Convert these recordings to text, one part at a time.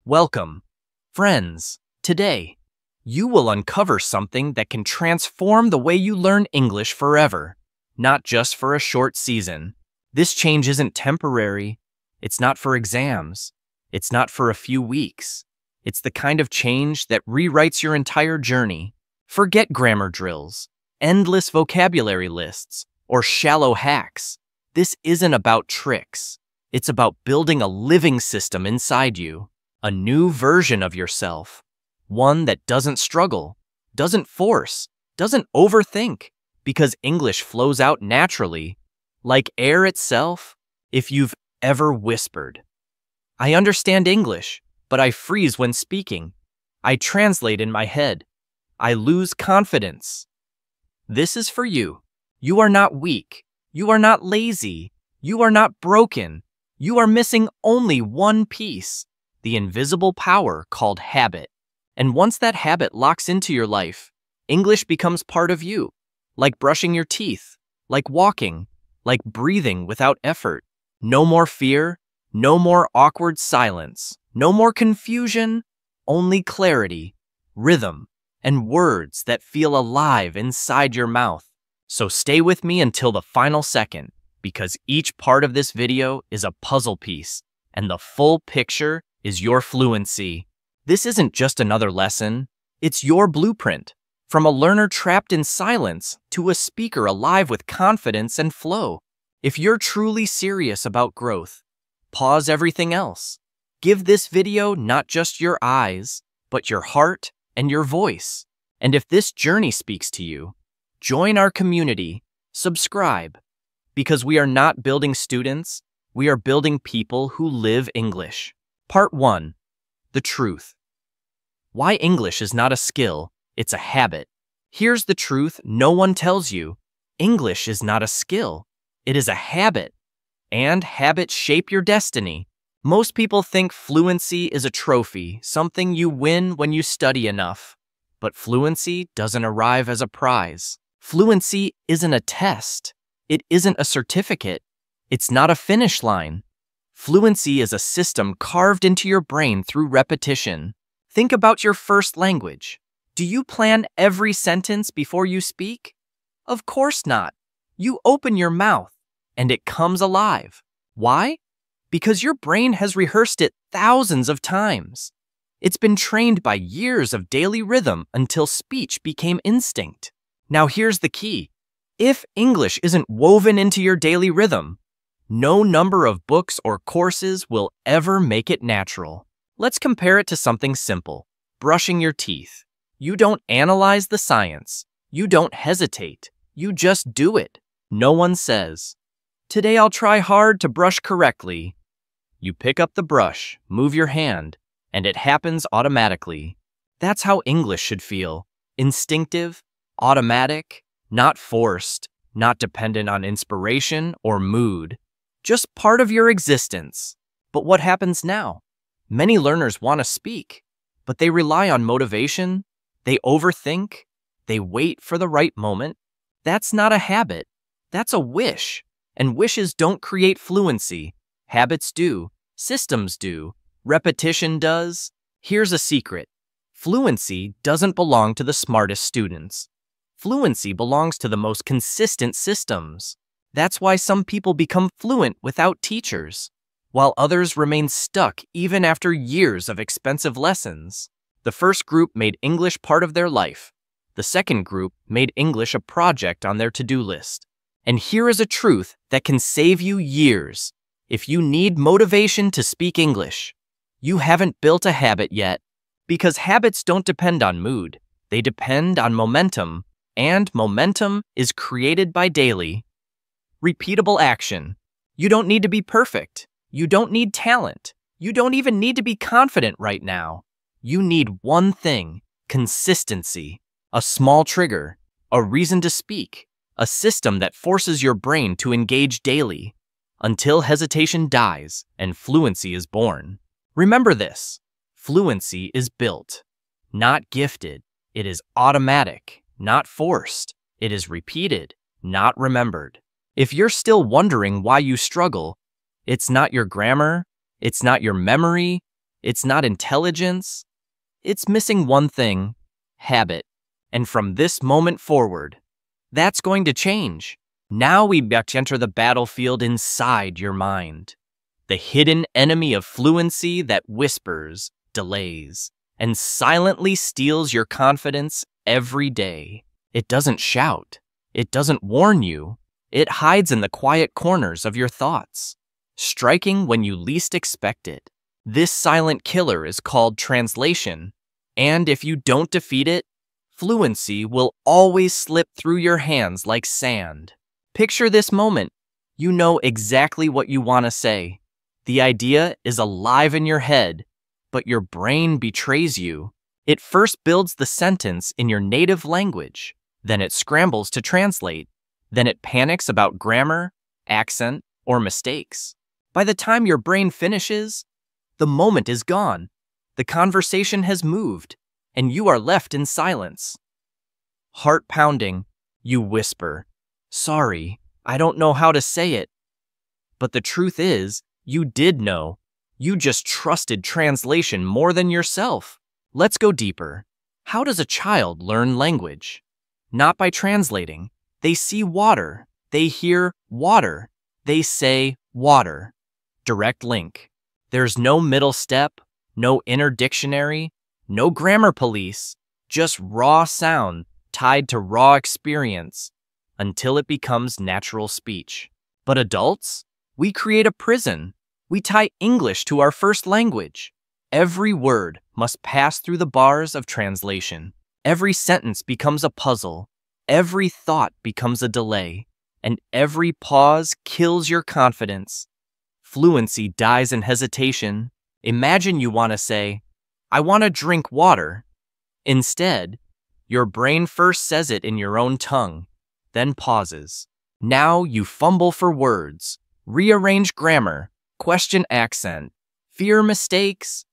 Welcome, friends. Today, you will uncover something that can transform the way you learn English forever, not just for a short season. This change isn't temporary. It's not for exams. It's not for a few weeks. It's the kind of change that rewrites your entire journey. Forget grammar drills, endless vocabulary lists, or shallow hacks. This isn't about tricks. It's about building a living system inside you, a new version of yourself, one that doesn't struggle, doesn't force, doesn't overthink, because English flows out naturally, like air itself. If you've ever whispered, "I understand English, but I freeze when speaking. I translate in my head. I lose confidence." This is for you. You are not weak. You are not lazy. You are not broken. You are missing only one piece, the invisible power called habit. And once that habit locks into your life, English becomes part of you, like brushing your teeth, like walking, like breathing without effort. No more fear, no more awkward silence, no more confusion, only clarity, rhythm, and words that feel alive inside your mouth. So stay with me until the final second, because each part of this video is a puzzle piece, and the full picture is your fluency. This isn't just another lesson, it's your blueprint. From a learner trapped in silence to a speaker alive with confidence and flow. If you're truly serious about growth, pause everything else. Give this video not just your eyes, but your heart and your voice. And if this journey speaks to you, join our community, subscribe. Because we are not building students, we are building people who live English. Part 1. The truth. Why English is not a skill, it's a habit. Here's the truth no one tells you. English is not a skill, it is a habit. And habits shape your destiny. Most people think fluency is a trophy, something you win when you study enough. But fluency doesn't arrive as a prize. Fluency isn't a test. It isn't a certificate. It's not a finish line. Fluency is a system carved into your brain through repetition. Think about your first language. Do you plan every sentence before you speak? Of course not. You open your mouth, and it comes alive. Why? Because your brain has rehearsed it thousands of times. It's been trained by years of daily rhythm until speech became instinct. Now here's the key. If English isn't woven into your daily rhythm, no number of books or courses will ever make it natural. Let's compare it to something simple. Brushing your teeth. You don't analyze the science. You don't hesitate. You just do it. No one says, "Today I'll try hard to brush correctly." You pick up the brush, move your hand, and it happens automatically. That's how English should feel. Instinctive, automatic, not forced, not dependent on inspiration or mood. Just part of your existence. But what happens now? Many learners want to speak, but they rely on motivation, they overthink, they wait for the right moment. That's not a habit. That's a wish. And wishes don't create fluency. Habits do. Systems do. Repetition does. Here's a secret. Fluency doesn't belong to the smartest students. Fluency belongs to the most consistent systems. That's why some people become fluent without teachers, while others remain stuck even after years of expensive lessons. The first group made English part of their life. The second group made English a project on their to-do list. And here is a truth that can save you years. If you need motivation to speak English, you haven't built a habit yet. Because habits don't depend on mood. They depend on momentum. And momentum is created by daily, repeatable action. You don't need to be perfect. You don't need talent. You don't even need to be confident right now. You need one thing, consistency. A small trigger, a reason to speak, a system that forces your brain to engage daily until hesitation dies and fluency is born. Remember this, fluency is built, not gifted. It is automatic, not forced. It is repeated, not remembered. If you're still wondering why you struggle, it's not your grammar, it's not your memory, It's not intelligence. It's missing one thing: habit. And from this moment forward, that's going to change. Now we enter the battlefield inside your mind. The hidden enemy of fluency that whispers, delays, and silently steals your confidence every day. It doesn't shout. It doesn't warn you. It hides in the quiet corners of your thoughts, striking when you least expect it. This silent killer is called translation, and if you don't defeat it, fluency will always slip through your hands like sand. Picture this moment. You know exactly what you want to say. The idea is alive in your head, but your brain betrays you. It first builds the sentence in your native language, then it scrambles to translate, then it panics about grammar, accent, or mistakes. By the time your brain finishes, the moment is gone. The conversation has moved, and you are left in silence. Heart pounding, you whisper, "Sorry, I don't know how to say it." But the truth is, you did know. You just trusted translation more than yourself. Let's go deeper. How does a child learn language? Not by translating. They see water. They hear water. They say water. Direct link. There's no middle step, no inner dictionary, no grammar police, just raw sound tied to raw experience until it becomes natural speech. But adults, we create a prison. We tie English to our first language. Every word must pass through the bars of translation. Every sentence becomes a puzzle. Every thought becomes a delay. And every pause kills your confidence. Fluency dies in hesitation. Imagine you want to say, "I want to drink water." Instead, your brain first says it in your own tongue, then pauses. Now you fumble for words, rearrange grammar, question accent, fear mistakes,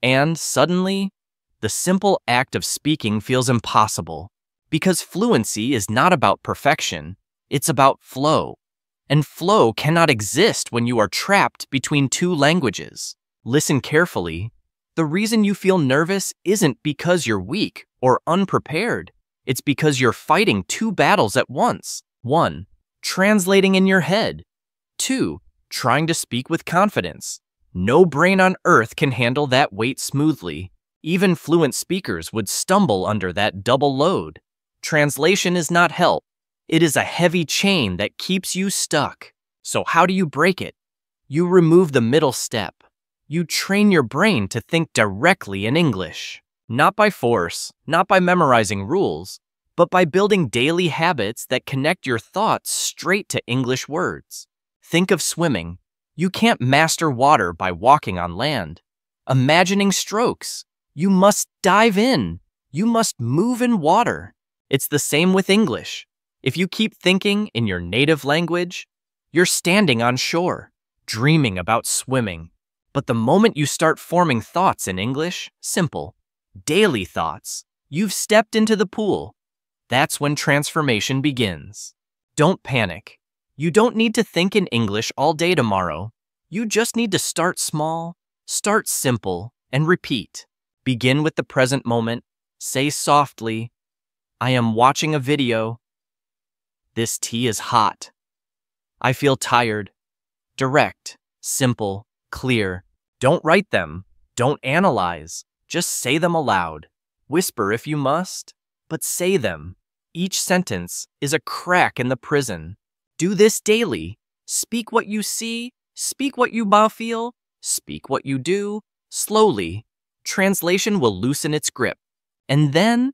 and suddenly, the simple act of speaking feels impossible. Because fluency is not about perfection, it's about flow. And flow cannot exist when you are trapped between two languages. Listen carefully. The reason you feel nervous isn't because you're weak or unprepared. It's because you're fighting two battles at once. 1. Translating in your head. 2. Trying to speak with confidence. No brain on earth can handle that weight smoothly. Even fluent speakers would stumble under that double load. Translation is not help. It is a heavy chain that keeps you stuck. So how do you break it? You remove the middle step. You train your brain to think directly in English. Not by force, not by memorizing rules, but by building daily habits that connect your thoughts straight to English words. Think of swimming. You can't master water by walking on land. Imagining strokes. You must dive in. You must move in water. It's the same with English. If you keep thinking in your native language, you're standing on shore, dreaming about swimming. But the moment you start forming thoughts in English, simple, daily thoughts, you've stepped into the pool. That's when transformation begins. Don't panic. You don't need to think in English all day tomorrow. You just need to start small, start simple, and repeat. Begin with the present moment. Say softly, "I am watching a video. This tea is hot. I feel tired." Direct, simple, clear. Don't write them. Don't analyze. Just say them aloud. Whisper if you must, but say them. Each sentence is a crack in the prison. Do this daily. Speak what you see. Speak what you feel. Speak what you do. Slowly, translation will loosen its grip. And then,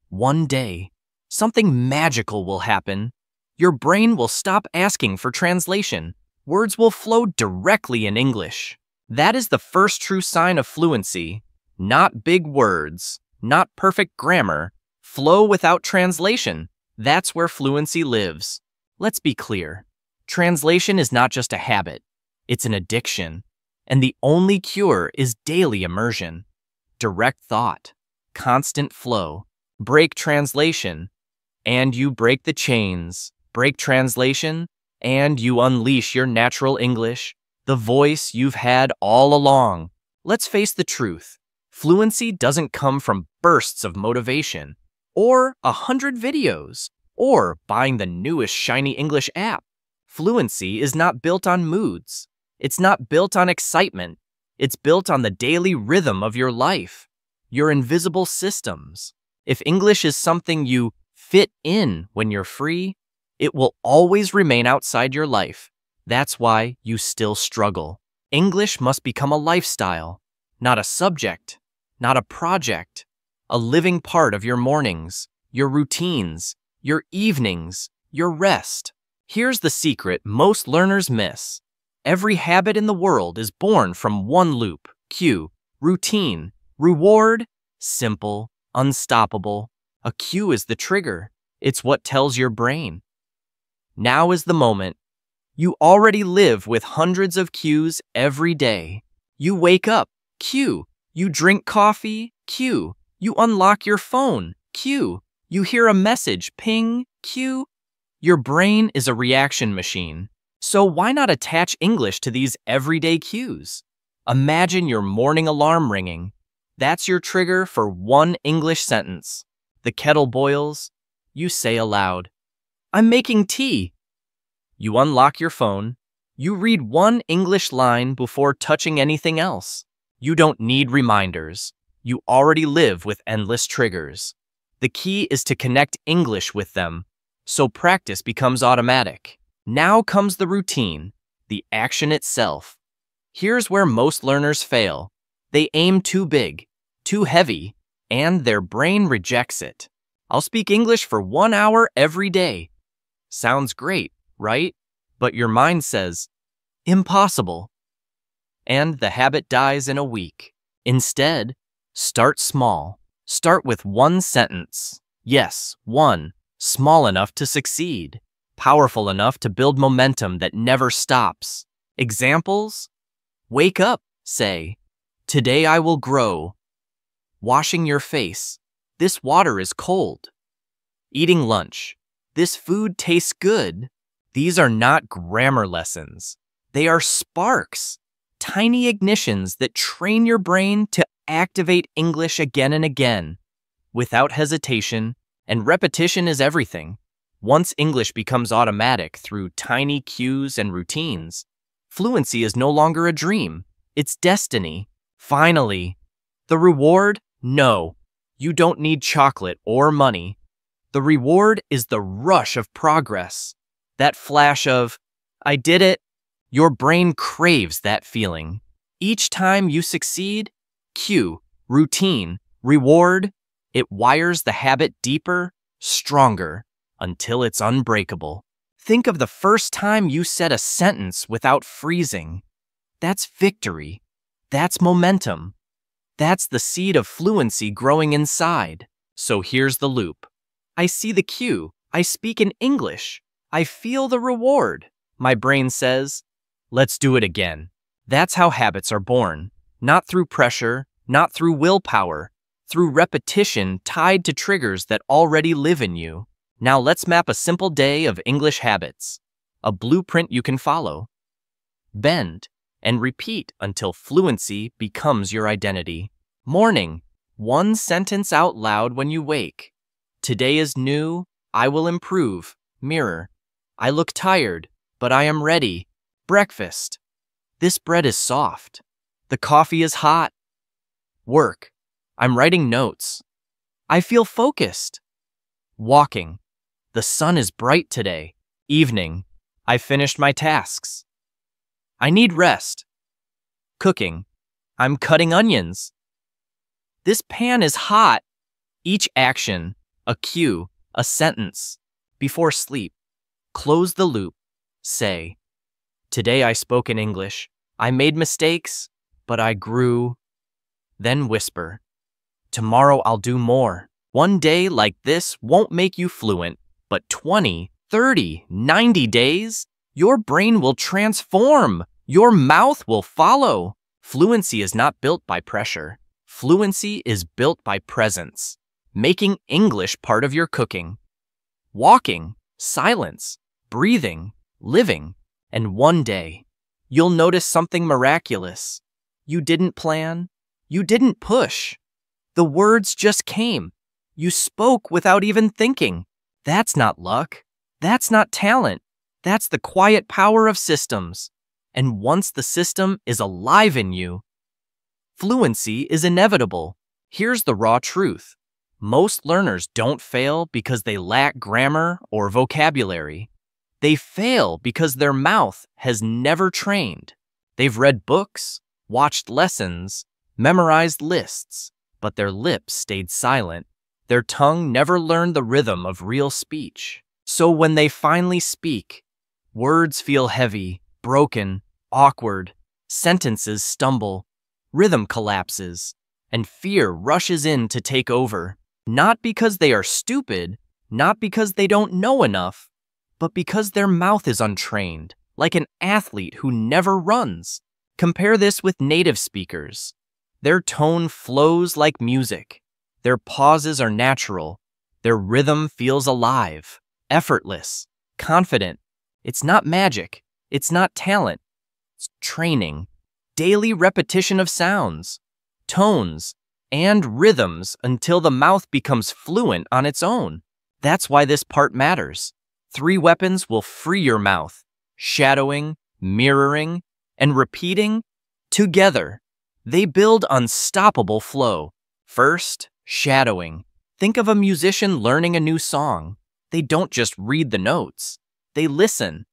one day, something magical will happen. Your brain will stop asking for translation. Words will flow directly in English. That is the first true sign of fluency. Not big words, not perfect grammar. Flow without translation. That's where fluency lives. Let's be clear. Translation is not just a habit. It's an addiction. And the only cure is daily immersion. Direct thought. Constant flow. Break translation, and you break the chains. Break translation, and you unleash your natural English, the voice you've had all along. Let's face the truth. Fluency doesn't come from bursts of motivation, or 100 videos, or buying the newest shiny English app. Fluency is not built on moods. It's not built on excitement. It's built on the daily rhythm of your life, your invisible systems. If English is something you fit in when you're free, it will always remain outside your life. That's why you still struggle. English must become a lifestyle, not a subject, not a project, a living part of your mornings, your routines, your evenings, your rest. Here's the secret most learners miss. Every habit in the world is born from one loop: cue, routine, reward, simple, unstoppable. A cue is the trigger. It's what tells your brain. Now is the moment. You already live with hundreds of cues every day. You wake up, cue. You drink coffee, cue. You unlock your phone, cue. You hear a message, ping, cue. Your brain is a reaction machine. So why not attach English to these everyday cues? Imagine your morning alarm ringing. That's your trigger for one English sentence. The kettle boils. You say aloud, "I'm making tea." You unlock your phone. You read one English line before touching anything else. You don't need reminders. You already live with endless triggers. The key is to connect English with them, so practice becomes automatic. Now comes the routine, the action itself. Here's where most learners fail. They aim too big, too heavy, and their brain rejects it. I'll speak English for 1 hour every day. Sounds great, right? But your mind says, impossible. And the habit dies in a week. Instead, start small. Start with one sentence. Yes, one. Small enough to succeed. Powerful enough to build momentum that never stops. Examples? Wake up, say. Today I will grow. Washing your face. This water is cold. Eating lunch. This food tastes good. These are not grammar lessons. They are sparks. Tiny ignitions that train your brain to activate English again and again, without hesitation, and repetition is everything. Once English becomes automatic through tiny cues and routines, fluency is no longer a dream, it's destiny. Finally, the reward? No, you don't need chocolate or money. The reward is the rush of progress, that flash of, I did it. Your brain craves that feeling. Each time you succeed, cue, routine, reward, it wires the habit deeper, stronger, until it's unbreakable. Think of the first time you said a sentence without freezing. That's victory. That's momentum. That's the seed of fluency growing inside. So here's the loop. I see the cue. I speak in English. I feel the reward. My brain says, let's do it again. That's how habits are born. Not through pressure, not through willpower, through repetition tied to triggers that already live in you. Now let's map a simple day of English habits. A blueprint you can follow. Bend and repeat until fluency becomes your identity. Morning. One sentence out loud when you wake. Today is new. I will improve. Mirror. I look tired, but I am ready. Breakfast. This bread is soft. The coffee is hot. Work. I'm writing notes. I feel focused. Walking. The sun is bright today. Evening. I finished my tasks. I need rest. Cooking. I'm cutting onions. This pan is hot. Each action, a cue, a sentence. Before sleep, close the loop. Say, today I spoke in English. I made mistakes, but I grew. Then whisper, tomorrow I'll do more. One day like this won't make you fluent, but 20, 30, 90 days, your brain will transform. Your mouth will follow. Fluency is not built by pressure. Fluency is built by presence, making English part of your cooking. Walking, silence, breathing, living, and one day, you'll notice something miraculous. You didn't plan. You didn't push. The words just came. You spoke without even thinking. That's not luck. That's not talent. That's the quiet power of systems. And once the system is alive in you, fluency is inevitable. Here's the raw truth. Most learners don't fail because they lack grammar or vocabulary. They fail because their mouth has never trained. They've read books, watched lessons, memorized lists, but their lips stayed silent. Their tongue never learned the rhythm of real speech. So when they finally speak, words feel heavy, broken, awkward, sentences stumble, rhythm collapses, and fear rushes in to take over. Not because they are stupid, not because they don't know enough, but because their mouth is untrained, like an athlete who never runs. Compare this with native speakers. Their tone flows like music. Their pauses are natural. Their rhythm feels alive, effortless, confident. It's not magic. It's not talent. It's training. Daily repetition of sounds, tones, and rhythms until the mouth becomes fluent on its own. That's why this part matters. 3 weapons will free your mouth: shadowing, mirroring, and repeating. Together, they build unstoppable flow. First, shadowing. Think of a musician learning a new song. They don't just read the notes. They listen,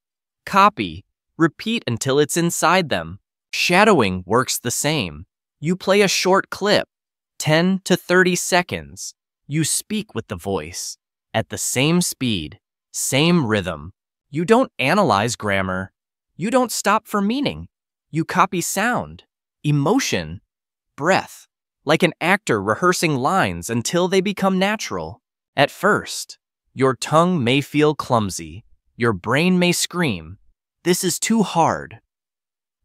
copy, repeat until it's inside them. Shadowing works the same. You play a short clip, 10 to 30 seconds. You speak with the voice, at the same speed, same rhythm. You don't analyze grammar. You don't stop for meaning. You copy sound, emotion, breath, like an actor rehearsing lines until they become natural. At first, your tongue may feel clumsy. Your brain may scream, "This is too hard."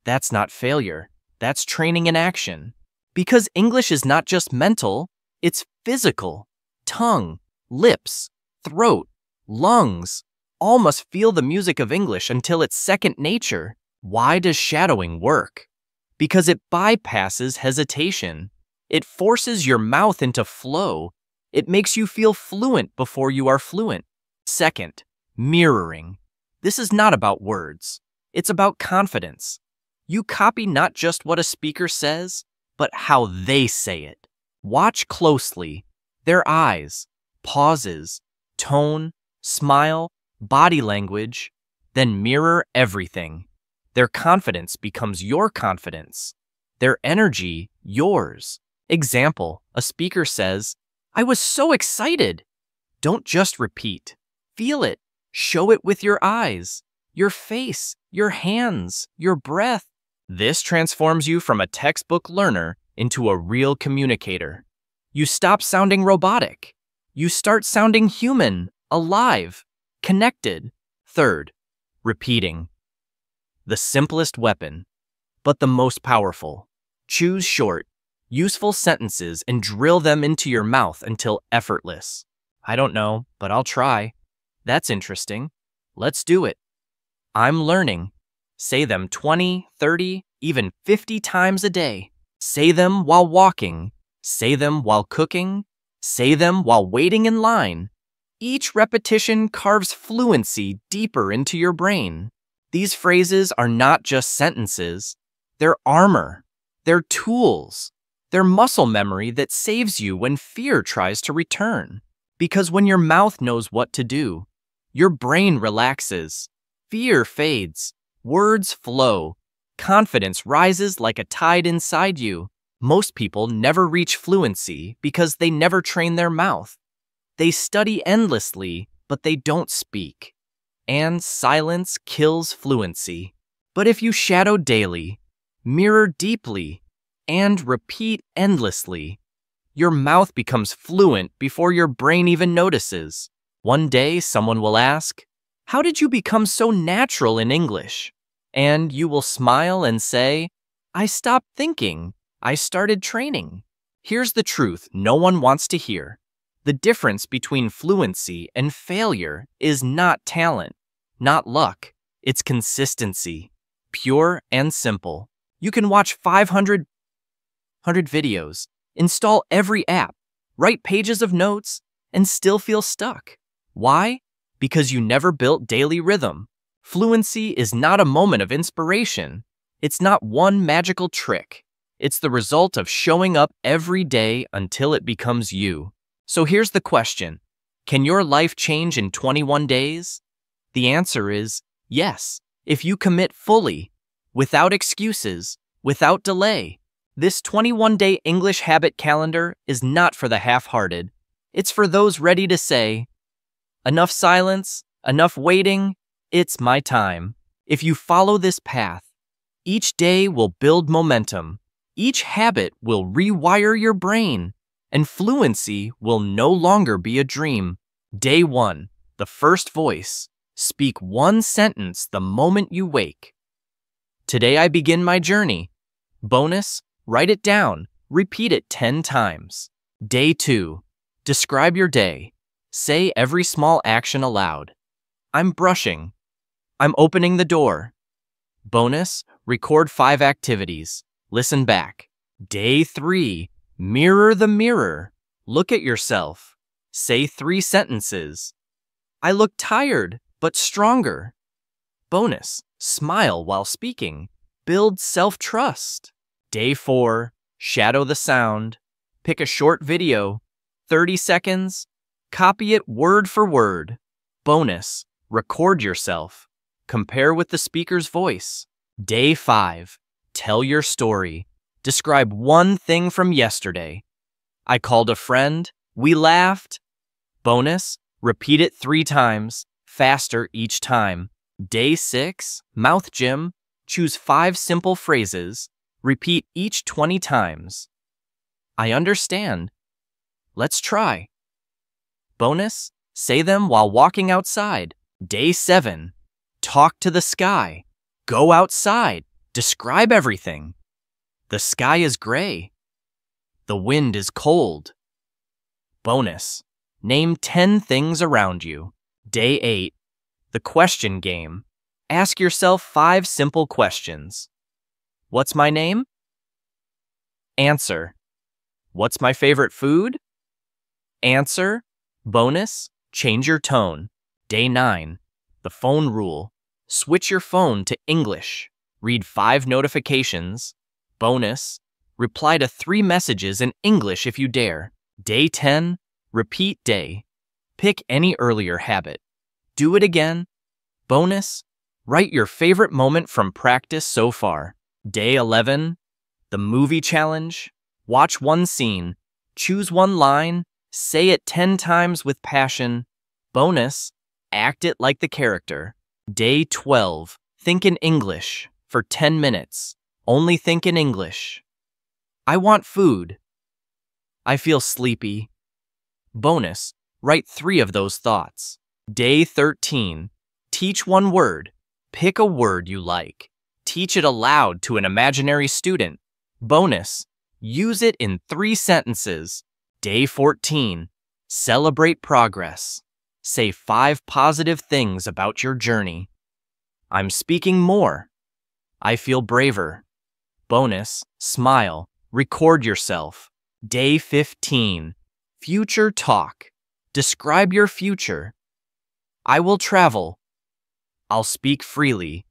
That's not failure. That's training in action. Because English is not just mental, it's physical. Tongue, lips, throat, lungs, all must feel the music of English until it's second nature. Why does shadowing work? Because it bypasses hesitation. It forces your mouth into flow. It makes you feel fluent before you are fluent. Second, mirroring. This is not about words. It's about confidence. You copy not just what a speaker says, but how they say it. Watch closely. Their eyes, pauses, tone, smile, body language, then mirror everything. Their confidence becomes your confidence. Their energy, yours. Example, a speaker says, "I was so excited." Don't just repeat. Feel it. Show it with your eyes, your face, your hands, your breath. This transforms you from a textbook learner into a real communicator. You stop sounding robotic. You start sounding human, alive, connected. Third, repeating. The simplest weapon, but the most powerful. Choose short, useful sentences and drill them into your mouth until effortless. "I don't know, but I'll try." "That's interesting. Let's do it." "I'm learning." Say them 20, 30, even 50 times a day. Say them while walking. Say them while cooking. Say them while waiting in line. Each repetition carves fluency deeper into your brain. These phrases are not just sentences. They're armor. They're tools. They're muscle memory that saves you when fear tries to return. Because when your mouth knows what to do, your brain relaxes. Fear fades. Words flow. Confidence rises like a tide inside you. Most people never reach fluency because they never train their mouth. They study endlessly, but they don't speak. And silence kills fluency. But if you shadow daily, mirror deeply, and repeat endlessly, your mouth becomes fluent before your brain even notices. One day, someone will ask, "How did you become so natural in English?" And you will smile and say, "I stopped thinking. I started training." Here's the truth no one wants to hear. The difference between fluency and failure is not talent, not luck. It's consistency, pure and simple. You can watch 500 100 videos, install every app, write pages of notes, and still feel stuck. Why? Because you never built daily rhythm. Fluency is not a moment of inspiration. It's not one magical trick. It's the result of showing up every day until it becomes you. So here's the question. Can your life change in 21 days? The answer is yes, if you commit fully, without excuses, without delay. This 21-day English habit calendar is not for the half-hearted. It's for those ready to say, enough silence, enough waiting, it's my time. If you follow this path, each day will build momentum. Each habit will rewire your brain, and fluency will no longer be a dream. Day 1, the first voice. Speak one sentence the moment you wake. Today I begin my journey. Bonus, write it down. Repeat it 10 times. Day 2, describe your day. Say every small action aloud. I'm brushing. I'm opening the door. Bonus, record 5 activities. Listen back. Day 3, mirror the mirror. Look at yourself. Say 3 sentences. I look tired, but stronger. Bonus, smile while speaking. Build self-trust. Day 4, shadow the sound. Pick a short video, 30 seconds. Copy it word for word. Bonus, record yourself. Compare with the speaker's voice. Day 5, tell your story. Describe one thing from yesterday. I called a friend. We laughed. Bonus, repeat it 3 times, faster each time. Day 6, mouth gym. Choose 5 simple phrases. Repeat each 20 times. I understand. Let's try. Bonus, say them while walking outside. Day 7, talk to the sky. Go outside. Describe everything. The sky is gray. The wind is cold. Bonus, name 10 things around you. Day 8, the question game. Ask yourself 5 simple questions. What's my name? Answer. What's my favorite food? Answer. Bonus, change your tone. Day 9, the phone rule. Switch your phone to English. Read 5 notifications. Bonus, reply to 3 messages in English if you dare. Day 10, repeat day. Pick any earlier habit. Do it again. Bonus, write your favorite moment from practice so far. Day 11, the movie challenge. Watch one scene. Choose one line. Say it 10 times with passion. Bonus, act it like the character. Day 12, think in English for 10 minutes. Only think in English. I want food. I feel sleepy. Bonus, write 3 of those thoughts. Day 13, teach one word. Pick a word you like. Teach it aloud to an imaginary student. Bonus, use it in 3 sentences. Day 14, celebrate progress. Say 5 positive things about your journey. I'm speaking more. I feel braver. Bonus, smile. Record yourself. Day 15, future talk. Describe your future. I will travel. I'll speak freely.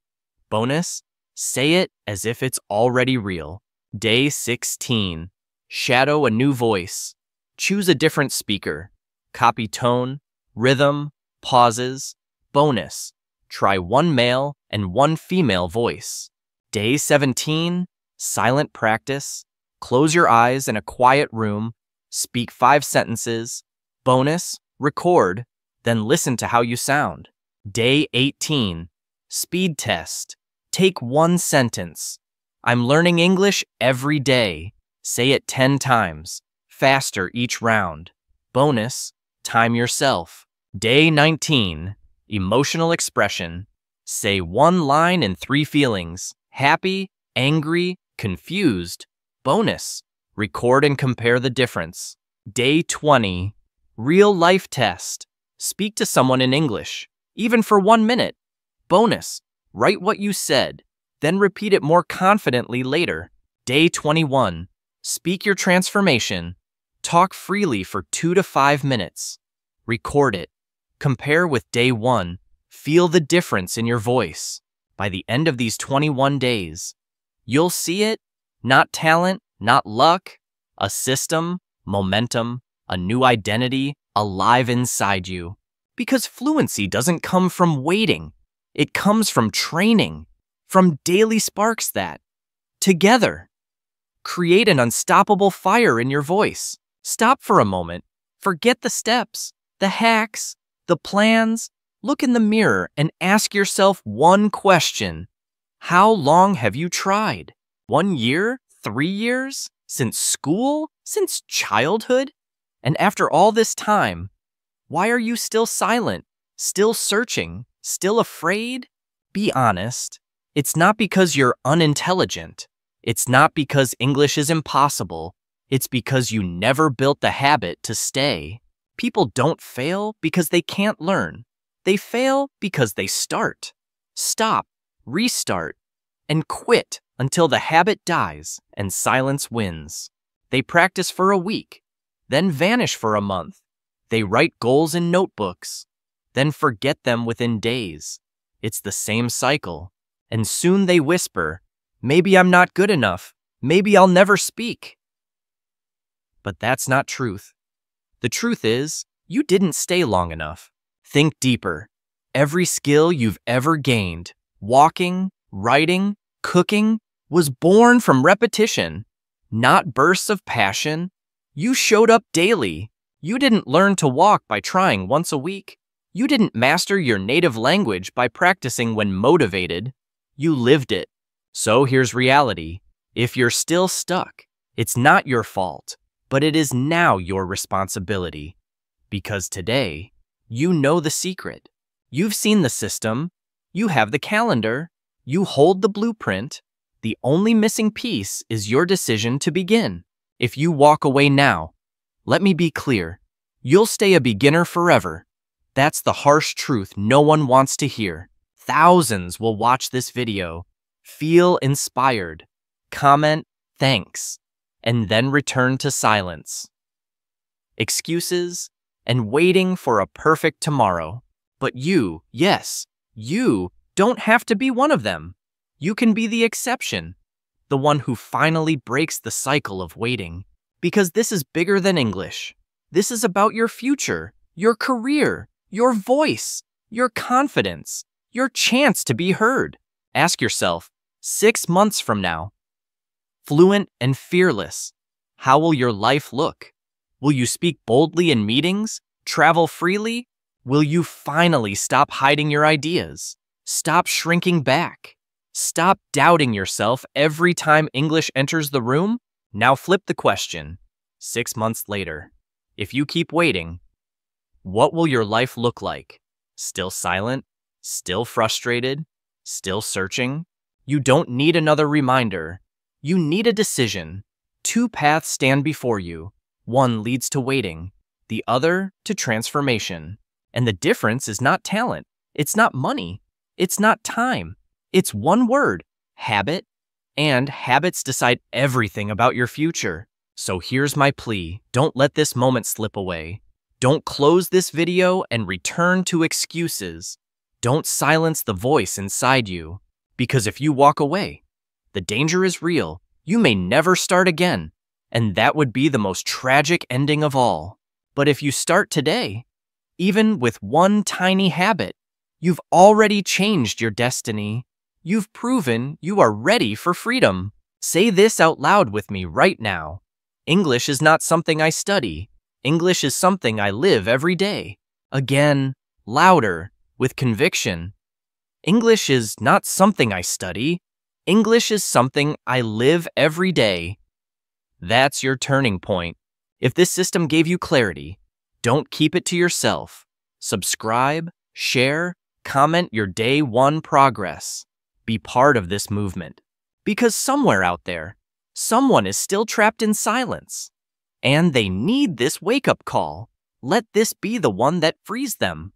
Bonus, say it as if it's already real. Day 16, shadow a new voice. Choose a different speaker. Copy tone, rhythm, pauses. Bonus, try 1 male and 1 female voice. Day 17, silent practice. Close your eyes in a quiet room. Speak 5 sentences. Bonus, record, then listen to how you sound. Day 18, speed test. Take 1 sentence. I'm learning English every day. Say it 10 times. Faster each round. Bonus, time yourself. Day 19, emotional expression. Say 1 line in 3 feelings. Happy, angry, confused. Bonus, record and compare the difference. Day 20, real life test. Speak to someone in English, even for 1 minute. Bonus, write what you said, then repeat it more confidently later. Day 21, Speak your transformation. Talk freely for 2 to 5 minutes. Record it. Compare with day 1. Feel the difference in your voice. By the end of these 21 days, you'll see it, not talent, not luck, a system, momentum, a new identity alive inside you. Because fluency doesn't come from waiting. It comes from training, from daily sparks that, together, create an unstoppable fire in your voice. Stop for a moment. Forget the steps, the hacks, the plans. Look in the mirror and ask yourself one question. How long have you tried? 1 year? 3 years? Since school? Since childhood? And after all this time, why are you still silent? Still searching? Still afraid? Be honest. It's not because you're unintelligent. It's not because English is impossible. It's because you never built the habit to stay. People don't fail because they can't learn. They fail because they start, stop, restart, and quit until the habit dies and silence wins. They practice for a week, then vanish for a month. They write goals in notebooks, then forget them within days. It's the same cycle. And soon they whisper, maybe I'm not good enough. Maybe I'll never speak. But that's not truth. The truth is, you didn't stay long enough. Think deeper. Every skill you've ever gained, walking, writing, cooking, was born from repetition, not bursts of passion. You showed up daily. You didn't learn to walk by trying once a week. You didn't master your native language by practicing when motivated. You lived it. So here's reality. If you're still stuck, it's not your fault, but it is now your responsibility. Because today, you know the secret. You've seen the system. You have the calendar. You hold the blueprint. The only missing piece is your decision to begin. If you walk away now, let me be clear, you'll stay a beginner forever. That's the harsh truth no one wants to hear. Thousands will watch this video, feel inspired, comment thanks, and then return to silence. Excuses and waiting for a perfect tomorrow. But you, yes, you don't have to be one of them. You can be the exception, the one who finally breaks the cycle of waiting. Because this is bigger than English. This is about your future, your career, your voice, your confidence, your chance to be heard. Ask yourself, 6 months from now, fluent and fearless, how will your life look? Will you speak boldly in meetings? Travel freely? Will you finally stop hiding your ideas? Stop shrinking back? Stop doubting yourself every time English enters the room? Now flip the question. 6 months later, if you keep waiting, what will your life look like? Still silent? Still frustrated? Still searching? You don't need another reminder. You need a decision. 2 paths stand before you. One leads to waiting, the other to transformation. And the difference is not talent. It's not money. It's not time. It's one word, habit. And habits decide everything about your future. So here's my plea. Don't let this moment slip away. Don't close this video and return to excuses. Don't silence the voice inside you. Because if you walk away, the danger is real. You may never start again. And that would be the most tragic ending of all. But if you start today, even with one tiny habit, you've already changed your destiny. You've proven you are ready for freedom. Say this out loud with me right now. English is not something I study. English is something I live every day. Again, louder, with conviction. English is not something I study. English is something I live every day. That's your turning point. If this system gave you clarity, don't keep it to yourself. Subscribe, share, comment your day 1 progress. Be part of this movement. Because somewhere out there, someone is still trapped in silence. And they need this wake-up call. Let this be the one that frees them.